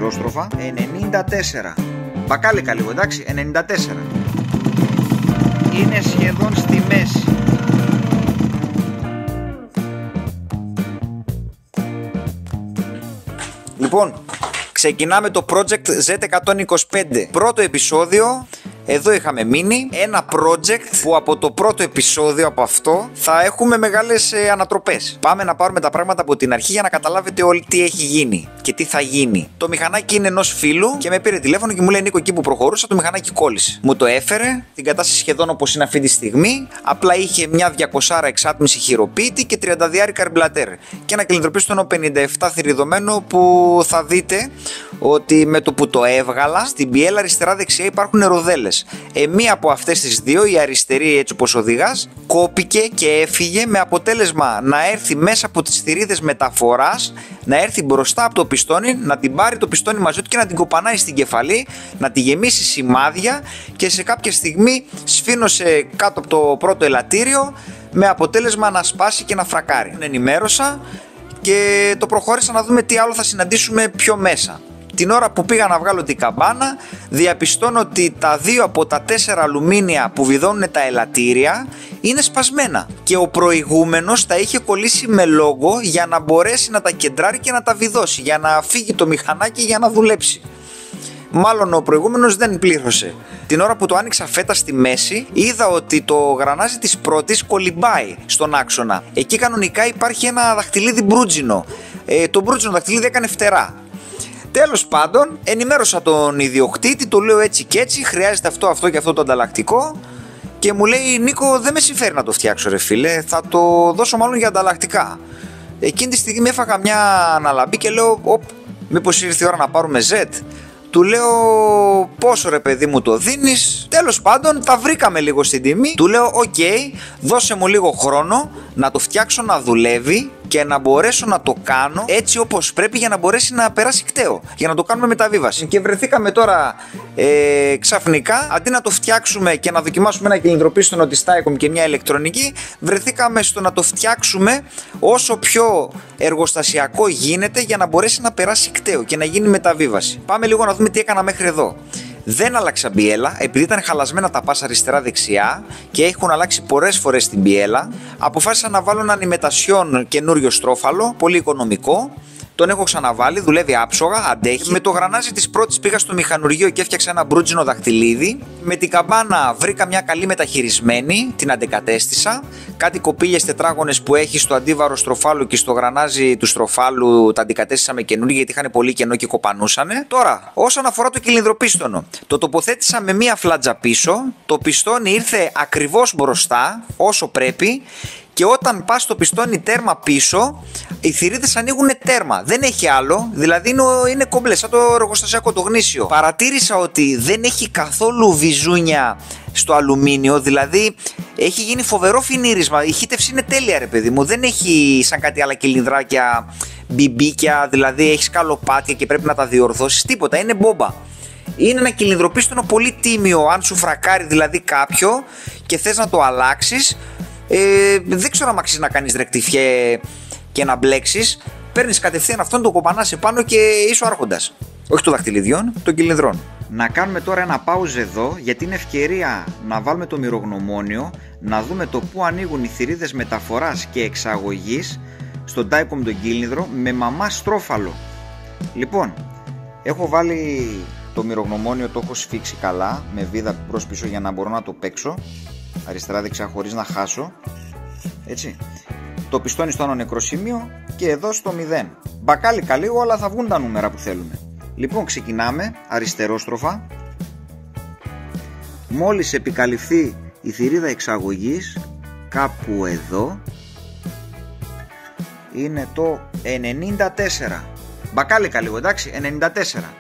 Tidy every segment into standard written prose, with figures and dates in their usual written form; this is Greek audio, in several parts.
αριστερόστροφα. 94. Μπακάλικα λίγο, εντάξει, 94. Είναι σχεδόν στη μέση. Λοιπόν, ξεκινάμε το project Z125. Πρώτο επεισόδιο. Εδώ είχαμε μείνει. Ένα project που από το πρώτο επεισόδιο από αυτό θα έχουμε μεγάλες ανατροπές. Πάμε να πάρουμε τα πράγματα από την αρχή για να καταλάβετε όλοι τι έχει γίνει και τι θα γίνει. Το μηχανάκι είναι ενός φίλου και με πήρε τηλέφωνο και μου λέει: Νίκο, εκεί που προχωρούσα το μηχανάκι κόλλησε. Μου το έφερε, την κατάσταση σχεδόν όπως είναι αυτή τη στιγμή. Απλά είχε μια 200 εξάτμιση χειροποίητη και 32 καρμπλατέρ. Και ένα κυλινδροπίστωνο 57 θηριδωμένο που θα δείτε ότι με το που το έβγαλα στην πιέλα αριστερά-δεξιά υπάρχουν ροδέλες. Μία από αυτές τις δύο, η αριστερή έτσι όπως οδηγάς, κόπηκε και έφυγε με αποτέλεσμα να έρθει μέσα από τις θηρίδες μεταφοράς, να έρθει μπροστά από το πιστόνι, να την πάρει το πιστόνι μαζί του και να την κοπανάει στην κεφαλή, να τη γεμίσει σημάδια και σε κάποια στιγμή σφήνωσε κάτω από το πρώτο ελαττήριο με αποτέλεσμα να σπάσει και να φρακάρει. Ενημέρωσα και το προχώρησα να δούμε τι άλλο θα συναντήσουμε πιο μέσα. Την ώρα που πήγα να βγάλω την καμπάνα, διαπιστώνω ότι τα 2 από τα 4 αλουμίνια που βιδώνουν τα ελαττήρια είναι σπασμένα. Και ο προηγούμενος τα είχε κολλήσει με λόγο για να μπορέσει να τα κεντράρει και να τα βιδώσει, για να φύγει το μηχανάκι για να δουλέψει. Μάλλον ο προηγούμενος δεν πλήρωσε. Την ώρα που το άνοιξα φέτα στη μέση, είδα ότι το γρανάζι της πρώτης κολυμπάει στον άξονα. Εκεί κανονικά υπάρχει ένα δαχτυλίδι μπρούτζινο. Το μπρούτζινο δαχτυλίδι έκανε φτερά. Τέλος πάντων, ενημέρωσα τον ιδιοκτήτη, του λέω έτσι και έτσι, χρειάζεται αυτό και αυτό το ανταλλακτικό. Και μου λέει: Νίκο, δεν με συμφέρει να το φτιάξω, ρε φίλε, θα το δώσω μάλλον για ανταλλακτικά. Εκείνη τη στιγμή έφαγα μια αναλαμπή και λέω: μήπως ήρθε η ώρα να πάρουμε Z. Του λέω: πόσο ρε παιδί μου το δίνεις? Τέλος πάντων, τα βρήκαμε λίγο στην τιμή. Του λέω: οκ, δώσε μου λίγο χρόνο να το φτιάξω να δουλεύει και να μπορέσω να το κάνω έτσι όπως πρέπει για να μπορέσει να περάσει κταίο, για να το κάνουμε μεταβίβαση. Και βρεθήκαμε τώρα ξαφνικά, αντί να το φτιάξουμε και να δοκιμάσουμε ένα κυλινδροπίστωνο της Taicom και μια ηλεκτρονική, βρεθήκαμε στο να το φτιάξουμε όσο πιο εργοστασιακό γίνεται για να μπορέσει να περάσει κταίο και να γίνει μεταβίβαση. Πάμε λίγο να δούμε τι έκανα μέχρι εδώ. Δεν άλλαξα μπιέλα, επειδή ήταν χαλασμένα τα πάσα αριστερά-δεξιά και έχουν αλλάξει πολλές φορές την μπιέλα. Αποφάσισα να βάλω έναν ημετασιόν καινούριο στρόφαλο, πολύ οικονομικό. Τον έχω ξαναβάλει, δουλεύει άψογα, αντέχει. Με το γρανάζι της πρώτης πήγα στο μηχανουργείο και έφτιαξα ένα μπρούτζινο δαχτυλίδι. Με την καμπάνα βρήκα μια καλή μεταχειρισμένη, την αντεκατέστησα. Κάτι κοπήλιες τετράγωνες που έχει στο αντίβαρο στροφάλου και στο γρανάζι του στροφάλου τα αντικατέστησα με καινούργια γιατί είχαν πολύ κενό και κοπανούσανε. Τώρα, όσον αφορά το κυλινδροπίστωνο, το τοποθέτησα με μία φλάτζα πίσω. Το πιστόνι ήρθε ακριβώς μπροστά, όσο πρέπει. Και όταν πας στο πιστόνι τέρμα πίσω, οι θηρίδες ανοίγουν τέρμα. Δεν έχει άλλο, δηλαδή είναι κομπλέ, σαν το εργοστασιακό, το γνήσιο. Παρατήρησα ότι δεν έχει καθόλου βυζούνια στο αλουμίνιο, δηλαδή έχει γίνει φοβερό φινίρισμα. Η χύτευση είναι τέλεια, ρε παιδί μου. Δεν έχει σαν κάτι άλλα κυλινδράκια, μπιμπίκια, δηλαδή έχει σκαλοπάτια και πρέπει να τα διορθώσεις. Τίποτα, είναι μπόμπα. Είναι ένα κυλινδροπίστωνο πολύ τίμιο, αν σου φρακάρει δηλαδή κάποιο και θες να το αλλάξεις. Δεν ξέρω αν αξίζει να κάνεις ρεκτιφιέ και να μπλέξεις. Παίρνεις κατευθείαν αυτόν, το κοπανάς επάνω και είσαι ο άρχοντας. Όχι των δαχτυλιδιών, των κυλινδρών. Να κάνουμε τώρα ένα pause εδώ, γιατί είναι ευκαιρία να βάλουμε το μυρογνωμόνιο, να δούμε το που ανοίγουν οι θηρίδες μεταφοράς και εξαγωγής στον Taicom τον κύλινδρο με μαμά στρόφαλο. Λοιπόν, έχω βάλει το μυρογνωμόνιο, το έχω σφίξει καλά με βίδα προς πίσω για να μπορώ να το παίξω αριστερά δεξιά χωρίς να χάσω, έτσι. Το πιστόνι στο άνω νεκρό σημείο και εδώ στο 0. Μπακάλικα λίγο, αλλά θα βγουν τα νούμερα που θέλουμε. Λοιπόν, ξεκινάμε αριστερόστροφα. Μόλις επικαλυφθεί η θηρίδα εξαγωγής, κάπου εδώ είναι το 94. Μπακάλικα λίγο, εντάξει, 94.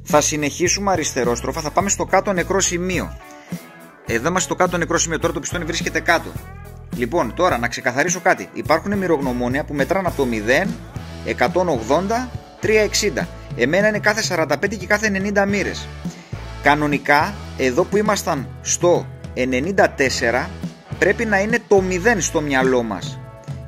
Θα συνεχίσουμε αριστερόστροφα, θα πάμε στο κάτω νεκρό σημείο. Εδώ είμαστε στο κάτω νεκρό σημείο, τώρα το πιστόνι βρίσκεται κάτω. Λοιπόν, τώρα να ξεκαθαρίσω κάτι. Υπάρχουν μυρογνωμόνια που μετράνε από το 0, 180, 360. Εμένα είναι κάθε 45 και κάθε 90 μοίρες. Κανονικά, εδώ που ήμασταν στο 94, πρέπει να είναι το 0 στο μυαλό μας.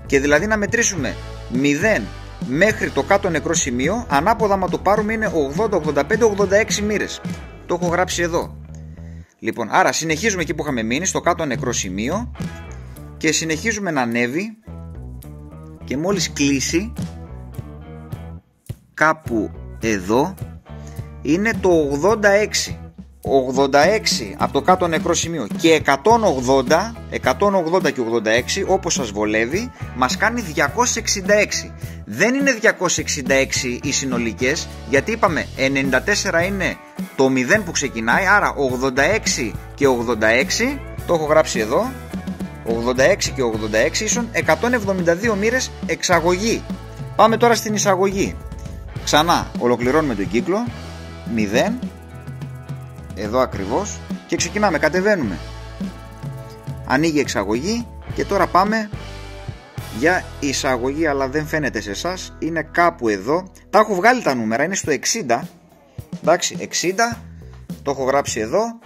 Και δηλαδή να μετρήσουμε 0, μέχρι το κάτω νεκρό σημείο. Ανάποδα άμα το πάρουμε είναι 80, 85, 86 μοίρες. Το έχω γράψει εδώ. Λοιπόν, άρα συνεχίζουμε εκεί που είχαμε μείνει, στο κάτω νεκρό σημείο, και συνεχίζουμε να ανέβει, και μόλις κλείσει κάπου εδώ είναι το 86. 86 από το κάτω νεκρό σημείο και 180 και 86, όπως σας βολεύει, μας κάνει 266. Δεν είναι 266 οι συνολικές, γιατί είπαμε 94 είναι το 0 που ξεκινάει, άρα 86 και 86, το έχω γράψει εδώ, 86 και 86 ίσον 172 μοίρες εξαγωγή. Πάμε τώρα στην εισαγωγή. Ξανά ολοκληρώνουμε τον κύκλο, 0, εδώ ακριβώς, και ξεκινάμε, κατεβαίνουμε. Ανοίγει εξαγωγή και τώρα πάμε για εισαγωγή, αλλά δεν φαίνεται σε εσάς, είναι κάπου εδώ. Τα έχω βγάλει τα νούμερα, είναι στο 60. Εντάξει, 60, το έχω γράψει εδώ.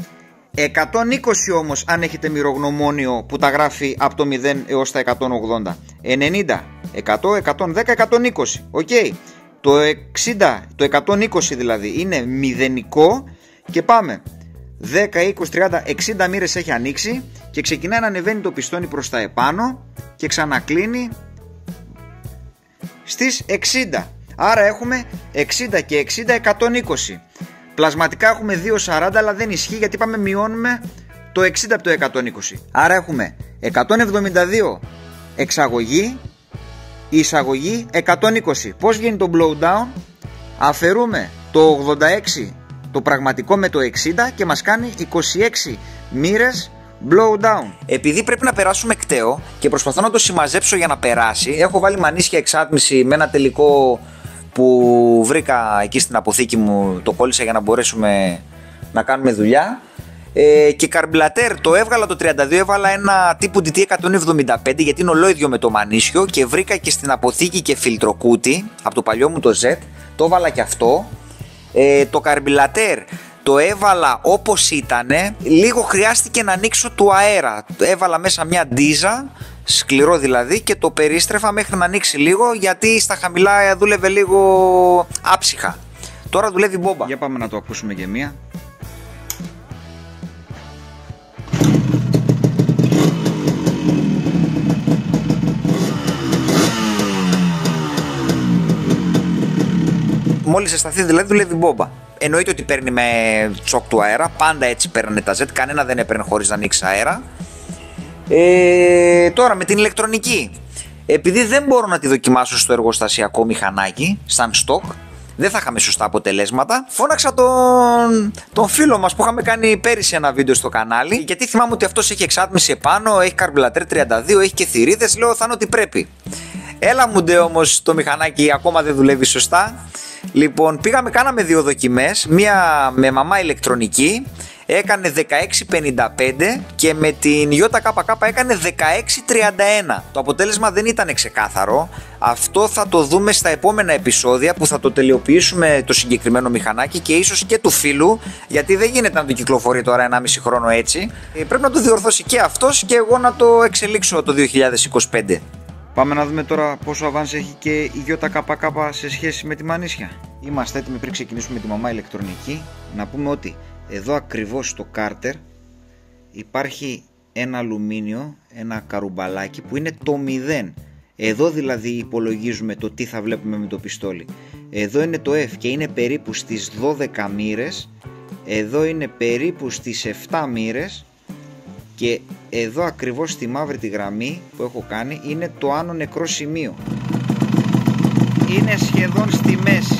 120 όμως αν έχετε μοιρογνωμόνιο που τα γράφει από το 0 έως τα 180. 90, 100, 110, 120. Οκ. Το 60, το 120 δηλαδή είναι μηδενικό και πάμε. 10, 20, 30, 60 μοίρες έχει ανοίξει και ξεκινάει να ανεβαίνει το πιστόνι προς τα επάνω και ξανακλίνει στις 60. Άρα έχουμε 60 και 60, 120. Πλασματικά έχουμε 2,40, αλλά δεν ισχύει γιατί είπαμε μειώνουμε το 60 από το 120. Άρα έχουμε 172 εξαγωγή, εισαγωγή 120. Πώς βγαίνει το blowdown? Αφαιρούμε το 86 το πραγματικό με το 60 και μας κάνει 26 μοίρες blowdown. Επειδή πρέπει να περάσουμε κταίο και προσπαθώ να το συμμαζέψω για να περάσει, έχω βάλει μανίσια εξάτμιση με ένα τελικό που βρήκα εκεί στην αποθήκη μου, το κόλλησα για να μπορέσουμε να κάνουμε δουλειά. Και καρμπλατέρ το έβγαλα το 32, έβαλα ένα τύπου DT175 γιατί είναι ολόιδιο με το μανίσιο και βρήκα και στην αποθήκη και φιλτροκούτι από το παλιό μου το Z, το έβαλα και αυτό. Το καρμπλατέρ το έβαλα όπως ήτανε, λίγο χρειάστηκε να ανοίξω του αέρα, έβαλα μέσα μια ντίζα, σκληρό δηλαδή, και το περίστρεφα μέχρι να ανοίξει λίγο γιατί στα χαμηλά δούλευε λίγο άψυχα. Τώρα δουλεύει μπόμπα. Για πάμε να το ακούσουμε και μία. Μόλις αισθανθεί δηλαδή δουλεύει μπόμπα. Εννοείται ότι παίρνει με τσοκ του αέρα, πάντα έτσι παίρνανε τα Z, κανένα δεν έπαιρνε χωρίς να ανοίξει αέρα. Τώρα με την ηλεκτρονική, επειδή δεν μπορώ να τη δοκιμάσω στο εργοστασιακό μηχανάκι σαν στοκ, δεν θα είχαμε σωστά αποτελέσματα, φώναξα τον φίλο μας που είχαμε κάνει πέρυσι ένα βίντεο στο κανάλι, γιατί θυμάμαι ότι αυτός έχει εξάτμιση επάνω, έχει καρμπλατέρ 32, έχει και θηρίδες, λέω θα είναι ότι πρέπει. Έλα μου ντε, όμως το μηχανάκι ακόμα δεν δουλεύει σωστά. Λοιπόν, πήγαμε, κάναμε δύο δοκιμές, μία με μαμά ηλεκτρονική, έκανε 16.55 και με την ΙΚΚ έκανε 16.31. Το αποτέλεσμα δεν ήταν ξεκάθαρο. Αυτό θα το δούμε στα επόμενα επεισόδια που θα το τελειοποιήσουμε το συγκεκριμένο μηχανάκι και ίσως και του φίλου, γιατί δεν γίνεται να το κυκλοφορεί τώρα 1,5 χρόνο έτσι. Πρέπει να το διορθώσει και αυτός και εγώ να το εξελίξω το 2025. Πάμε να δούμε τώρα πόσο αβάνς έχει και η ΙΚΚ σε σχέση με τη μανίσια. Είμαστε έτοιμοι πριν ξεκινήσουμε με τη μαμά ηλεκτρονική. Να πούμε ότι εδώ ακριβώς στο κάρτερ υπάρχει ένα αλουμίνιο, ένα καρουμπαλάκι που είναι το 0. Εδώ δηλαδή υπολογίζουμε το τι θα βλέπουμε με το πιστόλι. Εδώ είναι το F και είναι περίπου στις 12 μοίρες. Εδώ είναι περίπου στις 7 μοίρες. Και εδώ ακριβώς στη μαύρη τη γραμμή που έχω κάνει είναι το άνω νεκρό σημείο. Είναι σχεδόν στη μέση.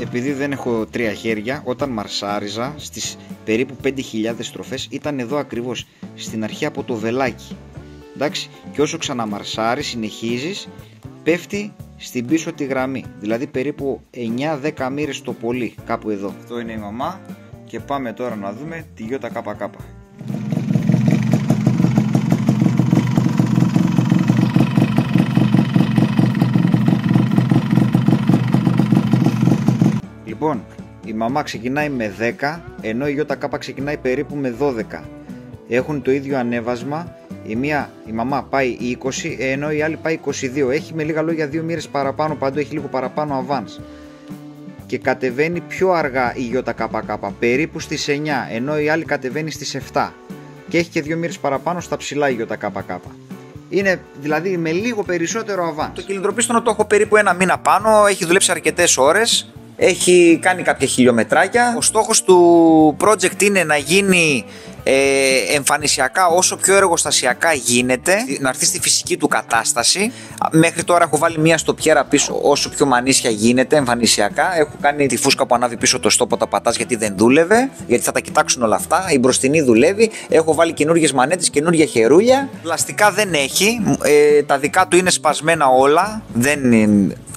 Επειδή δεν έχω τρία χέρια, όταν μαρσάριζα στις περίπου 5.000 στροφές ήταν εδώ ακριβώς, στην αρχή από το βελάκι. Εντάξει, και όσο ξαναμαρσάρει συνεχίζεις, πέφτει στην πίσω τη γραμμή. Δηλαδή περίπου 9-10 μοίρες το πολύ, κάπου εδώ. Αυτό είναι η μαμά. Και πάμε τώρα να δούμε τη ΙΚΚ. Λοιπόν, η μαμά ξεκινάει με 10, ενώ η ΙΚΚ ξεκινάει περίπου με 12. Έχουν το ίδιο ανέβασμα, Η μαμά πάει 20, ενώ η άλλη πάει 22. Έχει με λίγα λόγια 2 μοίρες παραπάνω παντού, έχει λίγο παραπάνω avance. Και κατεβαίνει πιο αργά η ΙΚΚ, περίπου στις 9, ενώ η άλλη κατεβαίνει στις 7. Και έχει και 2 μοίρες παραπάνω στα ψηλά η ΙΚΚ. Είναι δηλαδή με λίγο περισσότερο avance. Το κυλινδροπίστωνο το έχω περίπου 1 μήνα πάνω, έχει δουλέψει αρκετές ώρες, έχει κάνει κάποια χιλιομετράκια. Ο στόχος του project είναι να γίνει εμφανισιακά όσο πιο εργοστασιακά γίνεται, να έρθει στη φυσική του κατάσταση. Μέχρι τώρα έχω βάλει μία στοπιέρα πίσω όσο πιο μανίσια γίνεται εμφανισιακά. Έχω κάνει τη φούσκα που ανάβει πίσω το στόπο, τα πατάς γιατί δεν δούλευε, γιατί θα τα κοιτάξουν όλα αυτά. Η μπροστινή δουλεύει, έχω βάλει καινούργιες μανέτες, καινούργια χερούλια. Πλαστικά δεν έχει, τα δικά του είναι σπασμένα όλα,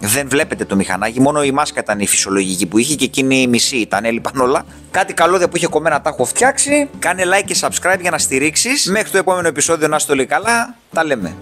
δεν βλέπετε το μηχανάκι, μόνο η μάσκα ήταν η φυσιολογική που είχε και εκείνη η μισή ήταν, έλειπαν όλα. Κάτι καλώδια που είχε κομμένα τα έχω φτιάξει. Κάνε like και subscribe για να στηρίξεις. Μέχρι το επόμενο επεισόδιο, να είστε όλοι καλά, τα λέμε.